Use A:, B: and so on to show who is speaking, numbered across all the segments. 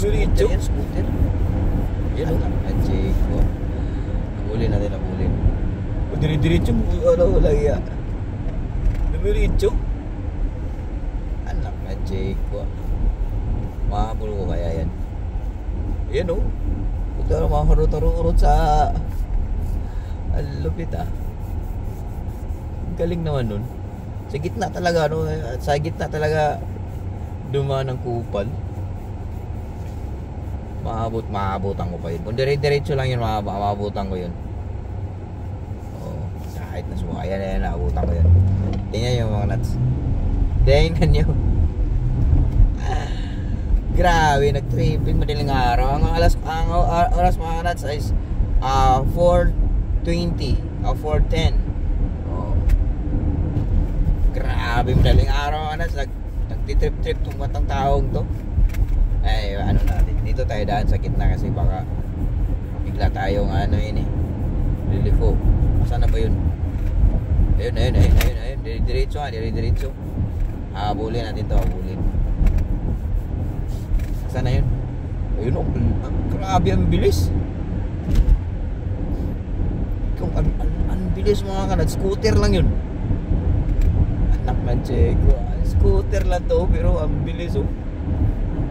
A: Dumiretso?
B: Yan, scooter. Yan o. Magic ko. Nabulin natin, nabulin.
A: O dire-diretso mo. Ano lagi ya? Dumiretso?
B: Anak, magic ko. Mahabol ko kaya yan.
A: Yan o.
B: Ito na mga hurot-hurot sa... Ang lupit ah. Ang galing naman nun. Sa gitna talaga, no? Sa gitna talaga dumaan ng kupal. Maabutan ko pa yun. Kung dire-diretso lang yun, maabutan ko yun. Oo, kahit na suwa. Ayan, naabutan ko yun. Tingnan yung mga nuts. Tingnan nyo. Grabe, nag-tripping madaling araw. Ang oras mga nuts is 4:20 o 4:10. Oh. Grabe, madaling araw mga nuts. Nagtitrip-trip tong batang taong to. Ay, ano natin, dito tayo daan sa gitna kasi baka bigla tayong ano yun eh, liliko. Saan na ba yun? Ayun, dire-diretso. Habulin natin to, habulin. Saan na yun? Ayun o, grabe ang bilis. Kung ang bilis mga kanad, scooter lang yun. Anak na Cheko, scooter lang to pero ang bilis o.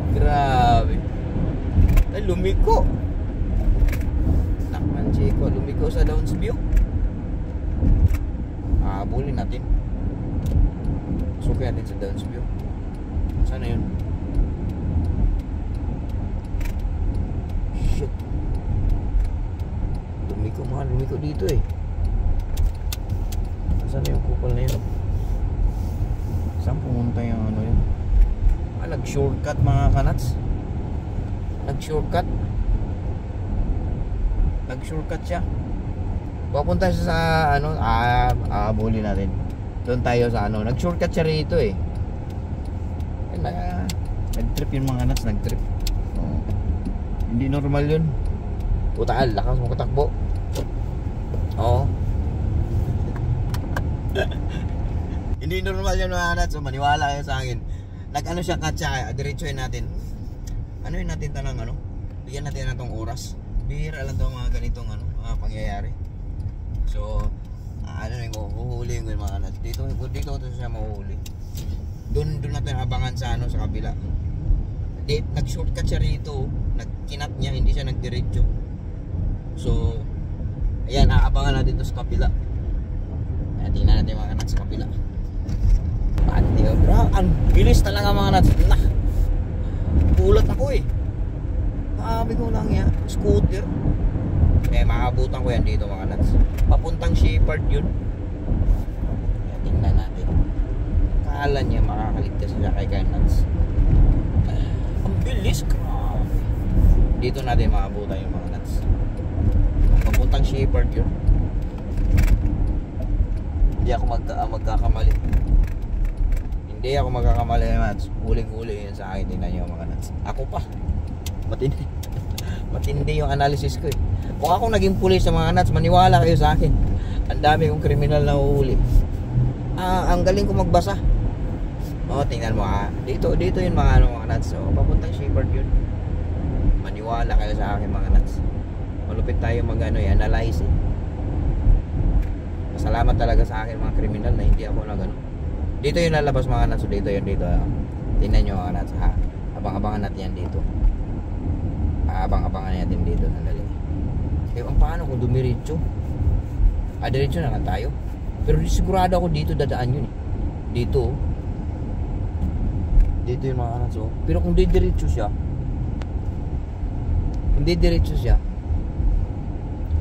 B: Grabe. Ay, lumiko. Nakman Chico, lumiko sa Downs View. Habulin natin. Suki natin sa Downs View. Sana yun? Shit. Lumiko dito eh. Sana yung kupal na yun? Saan pumunta yung ano yun? Nag-shortcut mga kanats. Nag-shortcut siya. Papunta siya sa ano, bully natin. Doon tayo sa ano, nag-shortcut siya rito eh. Nag-trip yung mga kanats, nag-trip. Oh. Hindi normal yun. Putaan, lakas mo katakbo. Oo. Hindi normal yun mga kanats, so maniwala kayo sa akin. Nag-ano siya katsa, diretsuhin natin. Ano yun natin tanong ano? Bigyan natin na itong oras. Bihira lang ito mga ganitong ano, pangyayari. So, ano yung huhuli yung mga kanat. Dito siya mahuhuli. Doon natin abangan sa ano, sa kabila. Nag-shortcut siya rito. Nagkinat niya, hindi siya nagdiretso. So, ayan, aabangan natin ito sa kabila. Tingnan natin mga kanat sa kabila. Bro, ang bilis talaga mga nuts. Gulat ako eh. Sabi ko lang yan, scooter. Maabutan ko yan dito mga nuts. Papuntang Shepherd yun. Tingnan natin. Kala niya makakaligtas siya kay nuts. Ang bilis, grabe. Dito natin maabutan yung mga nuts. Papuntang Shepherd yun. Hindi ako magkakamali. Hindi ako magkakamali nuts. Huling-huli yun sa akin. Tingnan nyo mga nuts. Ako pa. Matindi. Matindi yung analysis ko eh. Kung ako naging pulis sa mga nuts, maniwala kayo sa akin. Ang dami kong kriminal na uhuli. Ang galing ko magbasa. Tingnan mo Dito yun mga nuts. So, papuntang Shepherd yun. Maniwala kayo sa akin mga nuts. Malupit tayo analyze eh. Salamat talaga sa akin mga kriminal na hindi ako nagano. Dito yung lalabas mga nuts. Dito. Tingnan nyo mga nuts ha. Abang-abangan natin yan dito. Abang-abangan natin dito. Sandali. Paano kung dumiretso? Diretso na lang tayo. Pero sigurado ako dito dadaan yun eh. Dito yung mga nuts oh. Pero kung diretso siya,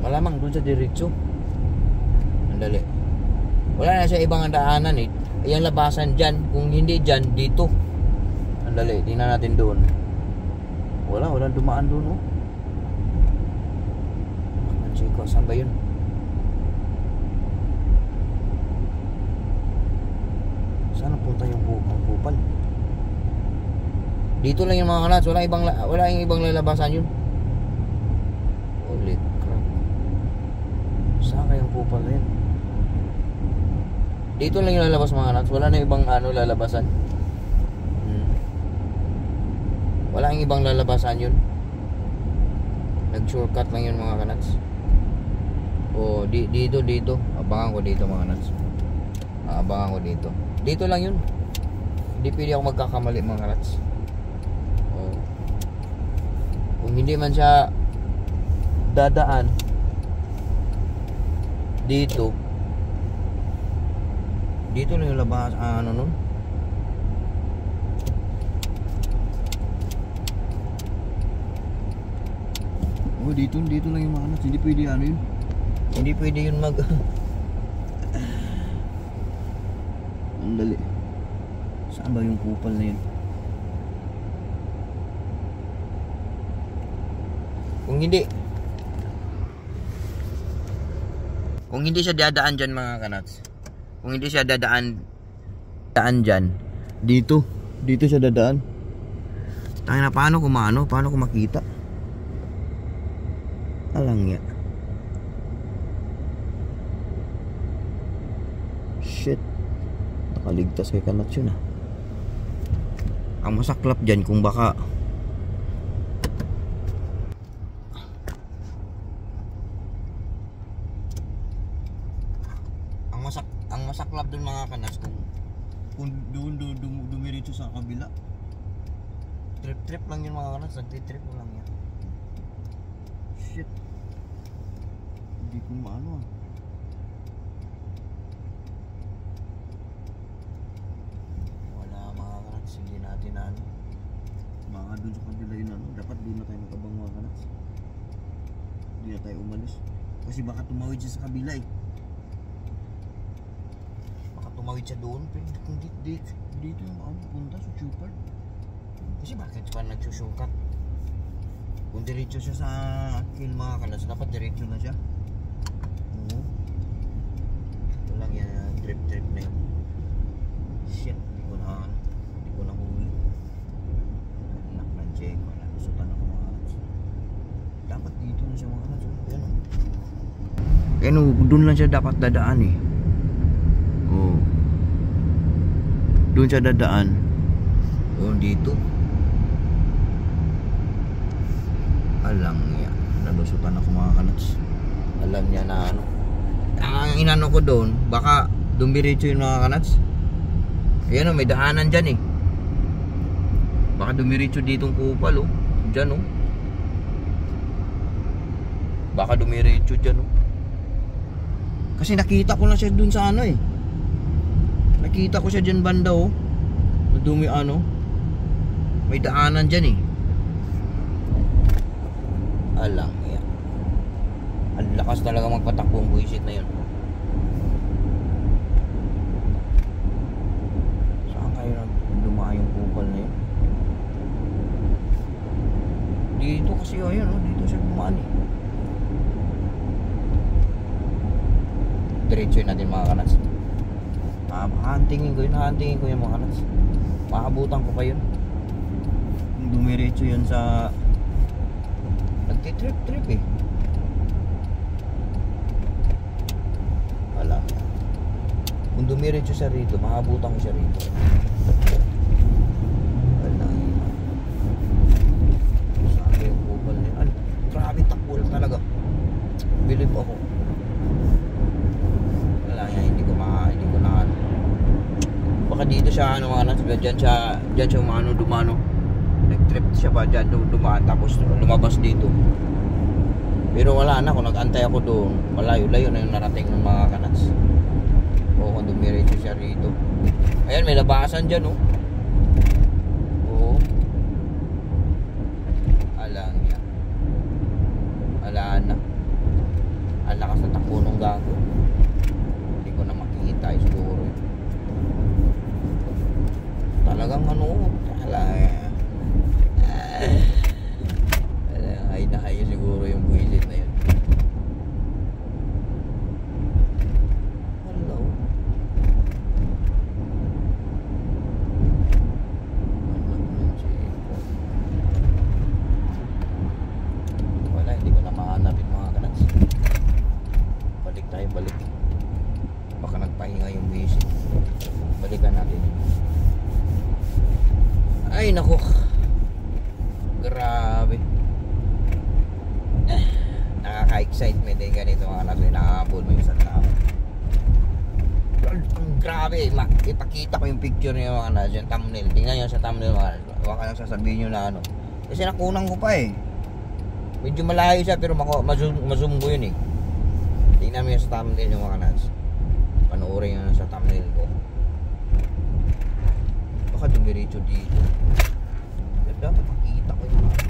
B: malamang dun sa diretso. Sandali. Wala na siya ibang daanan eh. Ayan labasan dyan. Kung hindi dyan, dito. Andali, tingnan natin doon. Walang dumaan doon oh. Chico, saan ba yun? Saan napunta yung kupal? Dito lang yung mga kanats. Wala yung ibang lalabasan yun. Holy crap. Saan kayong kupal na yun? Dito lang yung lalabas mga nuts. Wala na ibang lalabasan. Walang ibang lalabasan yun. Nag-shortcut lang yun mga kanats. O dito. Abangan ko dito mga kanats. Abangan ko dito. Dito lang yun. Hindi pwede ako magkakamali mga kanats. O, kung hindi man siya dadaan dito lang yung labas ano nun. Oh, dito lang yung mga anak. Hindi pwede ano yun. Hindi pwede yun mag ang dali. Saan ba yung kupal na yun? Kung hindi siya dadaan dyan mga kanats. Kung hindi siya daan dyan. Dito siya dadaan. Tayo na paano ko makita? Alang ya. Shit. Nakaligtas kay kanats yun ah. Ang masaklap dyan kung baka ang masaklap dun mga kanats kung doon dumiretso sa kabila. Trip lang yun mga kanats. Nagtitrip lang yan. Shit. Hindi ko maano ah. Wala mga kanats. Hindi natin ano. Baka dun sa kabila yun ano. Dapat doon na tayo magkabang mga kanats. Hindi na tayo umalis. Kasi baka tumawid siya sa kabila eh. Baka tumawid siya doon. Kung dito yung ano punta sa Chupard. Kasi bakit pa nagsusukat? Kung diretso siya sa kill mga kanats, dapat diretso na siya. Oo. Ito lang yan, trip na yun. Shit, hindi ko na huli. Anak ng check, nalusutan ako mga kanats. Dapat dito na siya mga kanats. Yan o. Yan o, doon lang siya dapat dadaan eh. Oo. Doon siya dadaan. Oo, dito. Alam niya, nalusutan ako mga kanats. Alam niya na ano. Ang inano ko doon, baka dumiretso yung mga kanats. Ayan o, may daanan dyan eh. Baka dumiretso ditong kupal o. Dyan o. Baka dumiretso dyan o. Kasi nakita ko na siya doon sa ano eh. Nakita ko siya dyan banda o. Dumi ano. May daanan dyan eh. Alang yan. Ang lakas talaga magpatakbo ang buwisit na yun. Saan kayo na dumaan yung kupal na yun? Dito kasi o yun o. Dito siya dumaan eh. Diretso yun natin mga kanats. Hahantingin ko yun mga kanats. Makabutan ko pa yun. Kung dumiretso yun sa nagtitrip eh. Wala. Kung dumiretso siya rito, makabutan ko siya rito. Wala. Sabi yung kupal niya. Ay, grabe takbo lang talaga. Believe ako. Wala yan, hindi ko na baka dito siya ano mga nats, dyan siya dumano. Nag-trip siya pa dyan, dumaan tapos lumabas dito. Pero wala na, kung nag-antay ako doon, malayo-layo na yung narating ng mga kanats. O kung dumiretso siya rito. Ayan, may labasan dyan oh. Oo. Alang yan. Alaan na. Ang lakas na takbo ng gago. Hindi ko na makikita siguro yun. Talagang ano, ay nahayo siguro yung buwisit na yun. Hello. Wala, hindi ko na mahanapin mga kanats. Balik tayo, balik. Baka nagpahinga yung buwisit. Balikan natin. Ay nako. Grabe. Nakaka-excitement din ganito mga nato, nakahabol mo yung isang tao. Ang grabe, ipakita ko yung picture niyo mga nato, yung thumbnail. Tingnan nyo sa thumbnail mga nato. Huwag ka lang sasabihin nyo na ano. Kasi nakunang ko pa eh. Medyo malayo siya pero ma-zoom ko yun eh. Tingnan mo yung sa thumbnail yung mga nato. Panoorin nyo sa thumbnail ko. Baka dumiretso dito. Dapat makita ko yung mga.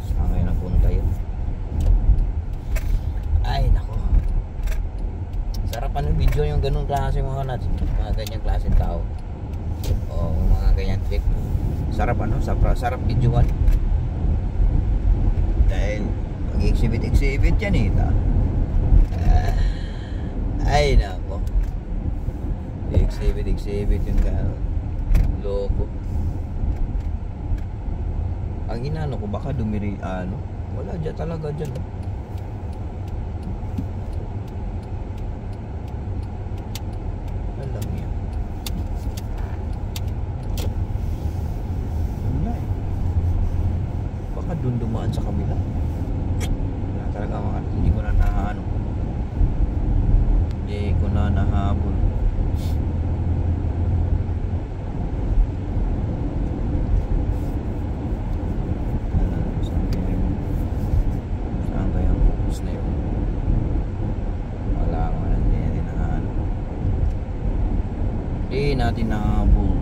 B: Saan ngayon nagpunta yun? Ay nako, sarap ano video yung ganun klase mga nuts, mga ganyang klase tao. O mga ganyang trip. Sarap ano, sarap videoan. Dahil mag-exhibit yan eh ay nako, exhibit yung loko. Ang inano ko baka dumiri ano, wala dyan talaga dyan. Alam niya. Wala eh. Baka dun dumaan sa kabila. Wala talaga mga, hindi ko na naano. Hindi ko na nahabol. Natin nahabol.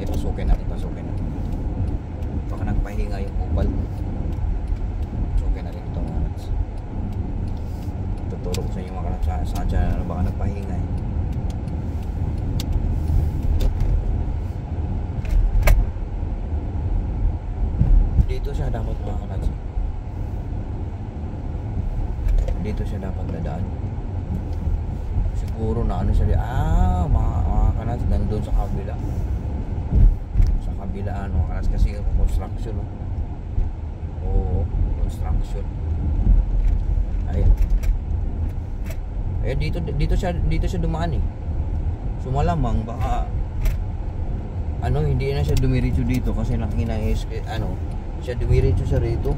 B: Pasukin natin. Baka nagpahinga yung kupal. Pasukin natin ito mga nuts. Tuturo ko sa inyo mga nuts saan siya baka nagpahinga eh. Dito siya dapat mga nuts. Dito siya dapat dadaan. Siguro na ano siya, mga kanas nandun sa kabila ano kanas kasi construction oo, construction. Ayan dito siya dumaan eh, so malamang baka ano hindi na siya dumiretso dito kasi ano siya dumiretso siya rito.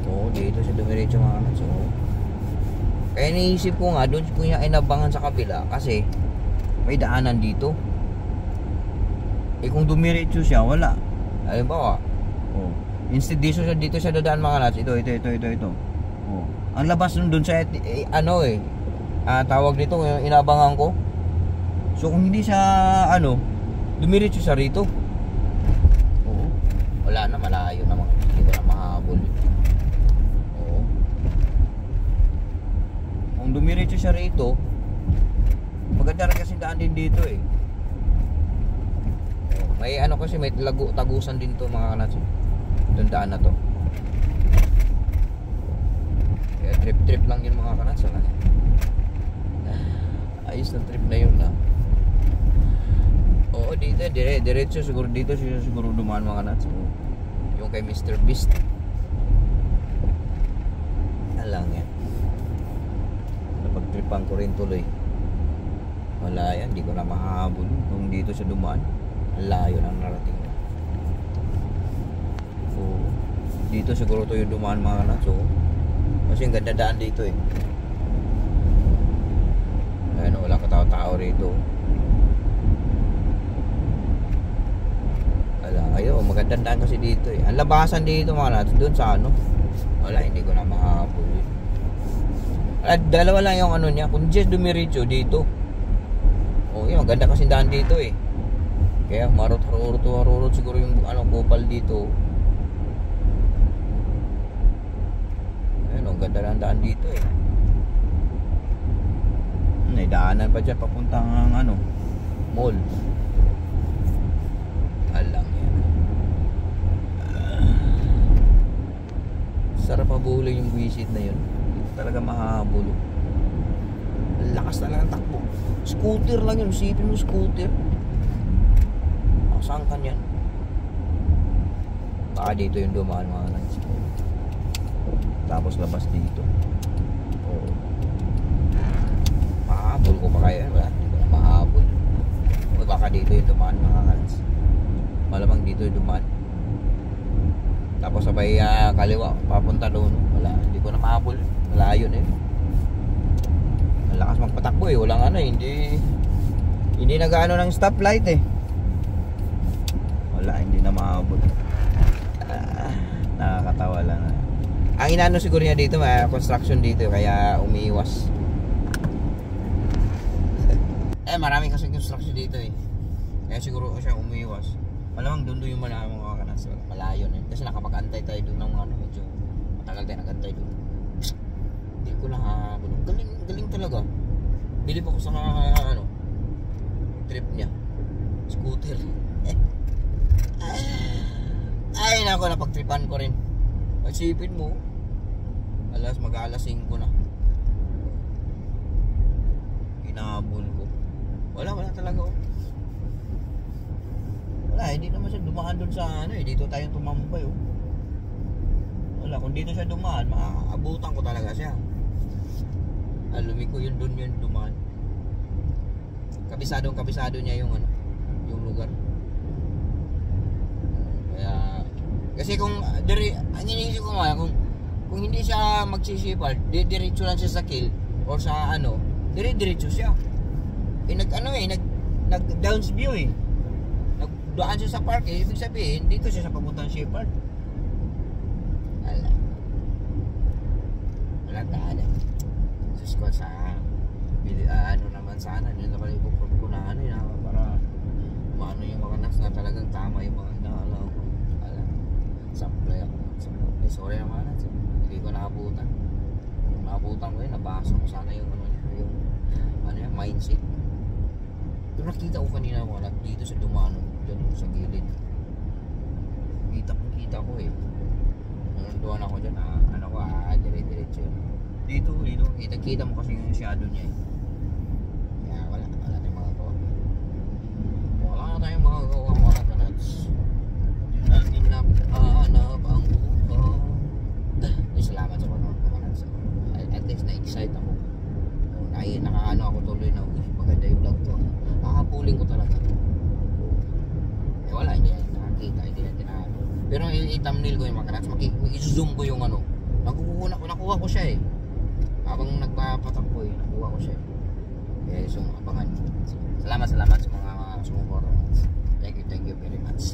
B: Oo, dito siya dumiretso mga kanas. So kaya naisip ko nga, doon ko niya inabangan sa kabila kasi may daanan dito. Eh kung dumiretso siya, wala. Halimbawa, instead dito siya dadaan mga nuts. Ito. Ang labas nun doon sa tawag dito, inabangan ko. So kung hindi siya dumiretso siya rito. Oo. Wala na, malayo na mga. Hindi ko na mahabol. Kung dumiretso siya rito, maganda rin kasi daan din dito eh. May kasi may tagusan din to mga kanats. Itong daan na to. Kaya trip lang yun mga kanats. Ayos na trip na yun na. Oo, dito diretso siguro dito siguro dumaan mga kanats. Yung kay Mr. Beast. Alang yan. Napagtripan ko rin tuloy. Wala yan, hindi ko na mahabol kung dito siya dumaan. Layo ng narating na. So, dito siguro to yung dumaan mga kanak. So, kasi ang ganda daan dito eh. Ayun, wala katao-tao rito. Ayun, magandang daan kasi dito eh. Ang labasan dito mga kanak, doon sa wala, hindi ko na mahabol eh. Dalawa lang yung niya. Kung just dumiretso dito. Oh, yun, maganda kasi daan dito eh. Kaya marot-harurot siguro yung kupal dito. Ayun, ang ganda ng daan dito eh. May daanan pa dyan papuntang mall. Alang yan. Sarap habulin yung visit na yun. Talaga mahabol. Lakas talaga ng takbo. Scooter lang yun. Isipin mo scooter. Saan ka yan? Baka dito yung dumaan mga nuts. Tapos labas dito. Mahabol ko pa kaya? Wala, hindi ko na mahabol. baka dito yung dumaan mga kalats. Malamang dito yung dumaan. Tapos sabay kaliwa papunta doon. Wala, hindi ko na mahabol. Malayo na yun. Malakas magpatakbo eh. Walang ano eh. Hindi nag-ano ng stoplight eh. Wala, hindi na mahabol. Nakakatawa lang. Ang inaano siguro niya dito, construction dito, kaya umiiwas. Maraming kasi construction dito eh. Kaya siguro siya umiiwas. Malamang doon yung mga kanas. Malayo na. Kasi nakapag-antay tayo doon ng ano, medyo matagal tayo nag-antay doon. Hindi ko nahabol. Galing talaga. Bilib ako sa ano, trip niya. Scooter. Ay nako, napagtripan ko rin. Isipin mo, mag-alas 5 na. Inahabol ko. Wala talaga oh. Wala, hindi naman siya dumaan doon sa ano eh. Dito tayong tumambay oh. Wala, kung dito siya dumaan, maaabutan ko talaga siya. Lumiko yun doon yun dumaan. Kabisado niya yung ano, yung lugar. Kaya kasi kung ang iniisip ko nga kung hindi siya magsisipal, diretso lang siya sa kill or sa ano, diretso siya. Nag downs view eh. Nagdaan siya sa park eh, ibig sabihin dito siya sa papuntang Shepherd. Wala tayo. Sus ko sa ano naman sana nila pala ipoprove ko na ano yun para maano yung mga nas na talagang tama yung mga inaalaw ko. Samplay ako. Sorry naman nas. Hindi ko naabutan. Kung naabutan ko yun, nabasa ko sana yung ano niya, yung mindset. Pero nakita ko kanina mga dito sa Dumano, dyan sa gilid. Kita ko eh. Nanduan ako dyan, dire-diretso yun. Dito, kita mo kasi yung shadow niya eh. Kaya wala tayong magagawa. Wala tayong magagawa mga kanats. Inap ang buhay. Salamat sa mga kanats. At least na-excite ako. Nakaano ako tuloy na, maganda yung vlog to. Nakapulin ko talaga. Wala, hindi nakakita, hindi natin nakano. Pero i-thumbnail ko yung mga kanats, i-zoom ko yung ano. Nakuha ko siya eh. Habang nagpapatakbo eh, nakuha ko siya. Kaya yung abangan. Salamat sa mga sumuporta. Thank you very much.